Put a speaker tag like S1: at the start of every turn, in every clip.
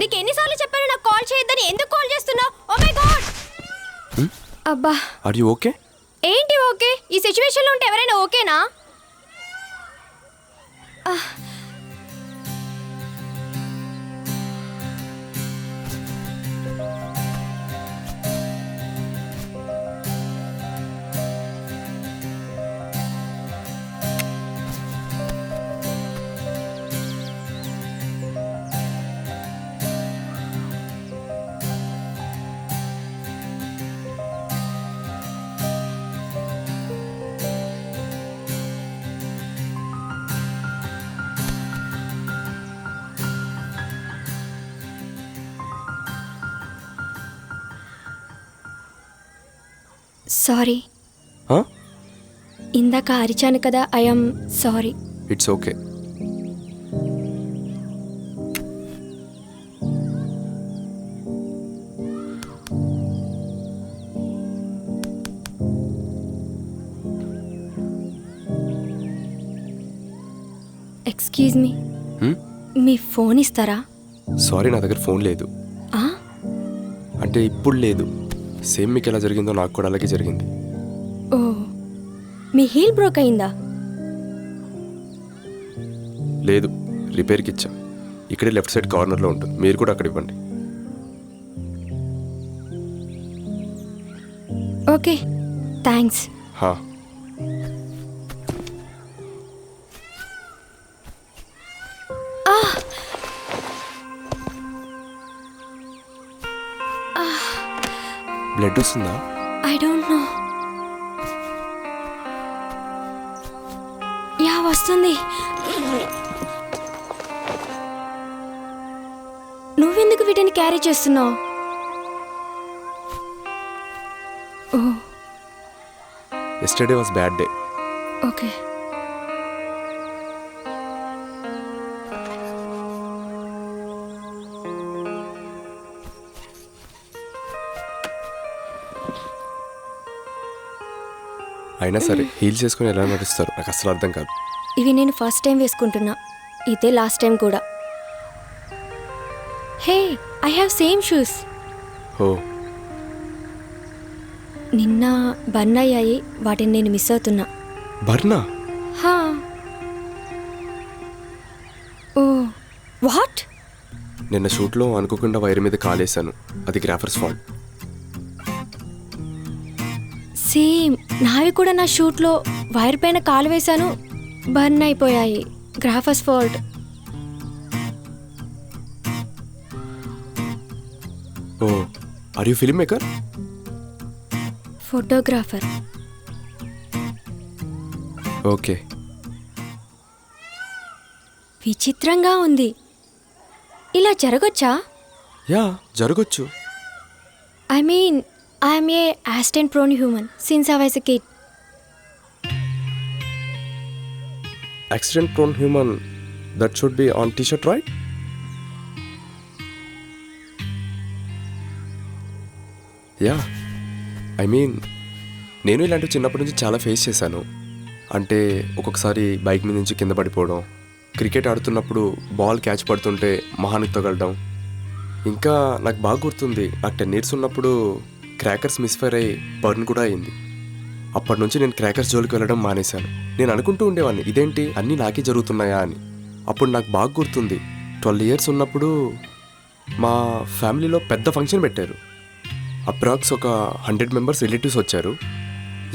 S1: నీకు ఎన్నిసార్లు చెప్పాను నాకు కాల్ చేయొద్దని? ఎందుకు కాల్ చేస్తున్నావు? Oh my god. అబ్బా,
S2: ఆర్ యు ఓకే?
S1: ఏంటి ఓకే? ఈ సిచ్యువేషన్ లో ఉంటే ఎవరైనా ఓకేనా? సారీ, ఇందాక అరిచాను కదా. I'm sorry.
S2: It's okay.
S1: Excuse me, మీ ఫోన్ ఇస్తారా?
S2: సారీ, నా దగ్గర ఫోన్ లేదు. అంటే ఇప్పుడు లేదు. సేమ్ మీకు ఎలా జరిగిందో నాకు కూడా అలాగే జరిగింది.
S1: ఓ, మీ హీల్ బ్రోక్ అయిందా?
S2: లేదు, రిపేర్కి ఇచ్చా. ఇక్కడే లెఫ్ట్ సైడ్ కార్నర్లో ఉంటుంది. మీరు కూడా అక్కడ ఇవ్వండి.
S1: Okay, thanks.
S2: హా, బ్లడ్ వస్తుందా?
S1: I don't know. యా, వస్తుంది. నువ్వెందుకు వీటిని క్యారీ చేస్తున్నావు? Oh,
S2: yesterday was bad day.
S1: Okay.
S2: అయినా సరే హీల్స్ చేసుకుని ఎలా నడుస్తారు నాకు అసలు అర్థం కాదు.
S1: ఇవి నేను ఫస్ట్ టైం వేసుకుంటున్నా. ఇదే లాస్ట్ టైం కూడా. హే, ఐ హ్యావ్ సేమ్ షూస్.
S2: ఓ,
S1: నిన్న బర్న్ అయ్యాయి, వాటిని నేను మిస్ అవుతున్నా.
S2: బర్నా?
S1: హా. ఓ, వాట్?
S2: నిన్న షూట్లో అనుకోకుండా వైర్ మీద కాలేశాను. అది గ్రాఫర్స్ ఫాల్ట్.
S1: సేమ్, నావి కూడా. నా షూట్లో వైర్ పైన కాలు వేశాను, బర్న్ అయిపోయాయి. Graphers fault.
S2: Oh, are you film maker?
S1: Photographer.
S2: Okay.
S1: విచిత్రంగా ఉంది. ఇలా జరగొచ్చా?
S2: యా, జరగచ్చు.
S1: I mean, I'm a accident prone human since I was a kid.
S2: Accident prone human, that should be on T shirt, right? Yeah, I mean నేను ఇలాంటివి చిన్నప్పటి నుంచి చాలా ఫేస్ చేశాను. అంటే ఒక్కొక్కసారి బైక్ మీద నుంచి కింద పడిపోవడం, క్రికెట్ ఆడుతున్నప్పుడు బాల్ క్యాచ్ పడుతుంటే మొహానికి తగలడం. ఇంకా నాకు బాగా గుర్తుంది, నాకు 10 years ఉన్నప్పుడు క్రాకర్స్ మిస్ఫైర్ అయ్యి బర్న్ కూడా అయింది. అప్పటి నుంచి నేను క్రాకర్స్ జోలికి వెళ్ళడం మానేశాను. నేను అనుకుంటూ ఉండేవాడిని, ఇదేంటి అన్నీ నాకే జరుగుతున్నాయా అని. అప్పుడు నాకు బాగా గుర్తుంది, 12 years ఉన్నప్పుడు మా ఫ్యామిలీలో పెద్ద ఫంక్షన్ పెట్టారు. అప్రాక్స్ ఒక 100 members రిలేటివ్స్ వచ్చారు.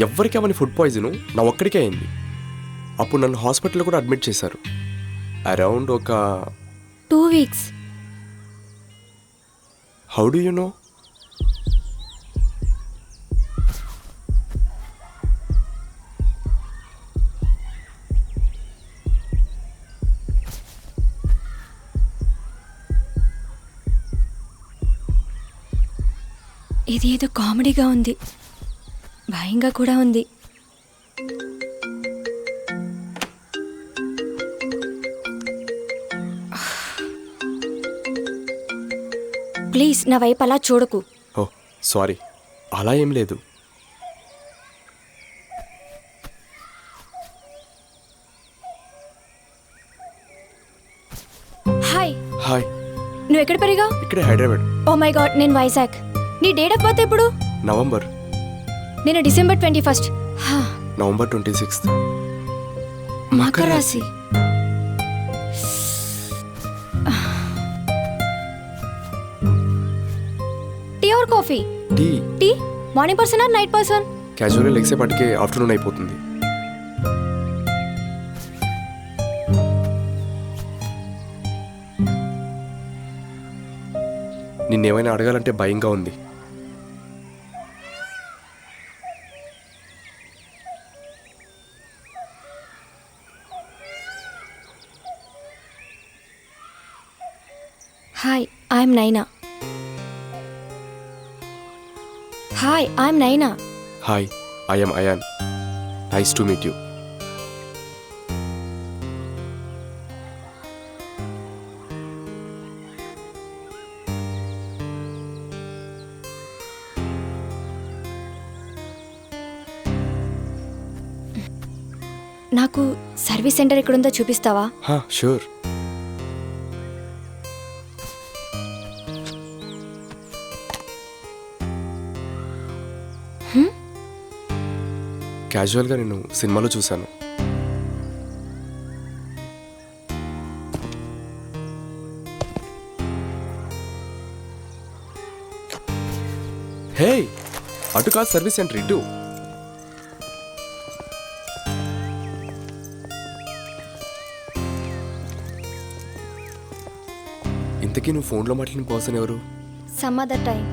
S2: ఎవ్వరికి అవని ఫుడ్ పాయిజను, నా ఒక్కడికే అయింది. అప్పుడు నన్ను హాస్పిటల్లో కూడా అడ్మిట్ చేశారు. అరౌండ్ ఒక
S1: 2 weeks.
S2: How do you know?
S1: ఇది ఏదో కామెడీగా ఉంది, భయంగా కూడా ఉంది. ప్లీజ్ నా వైపు అలా చూడకు.
S2: ఓ సారీ, అలా ఏం లేదు.
S1: హాయ్.
S2: హాయ్.
S1: నువ్వు ఎక్కడ పెరిగా?
S2: ఇక్కడే హైదరాబాద్.
S1: ఓ మై గాడ్, నేను వైజాగ్. నీ డేట్ ఆఫ్ బర్త్ ఎప్పుడు?
S2: నవంబర్.
S1: నేను డిసెంబర్ 21st.
S2: November 26th.
S1: మకర రాశి. Tea or coffee?
S2: Tea.
S1: Tea morning person or night person?
S2: క్యాజువల్గా లెగ్సేపటికే ఆఫ్టర్నూన్ అయిపోతుంది. నిన్నేమైనా అడగాలంటే భయంగా ఉంది.
S1: Hi, I'm Naina. Hi, I'm Naina.
S2: Hi, I'm Ayaan. Nice to meet you.
S1: నాకు సర్వీస్ సెంటర్ ఎక్కడుందో చూపిస్తావా?
S2: షూర్. క్యాజువల్గా నేను సినిమాలో చూశాను. హే, అటు కాదు సర్వీస్ సెంటర్, ఇటు. ఇంతకీ నువ్వు ఫోన్లో మాట్లాడిన పర్సన్ ఎవరు?
S1: Some other time.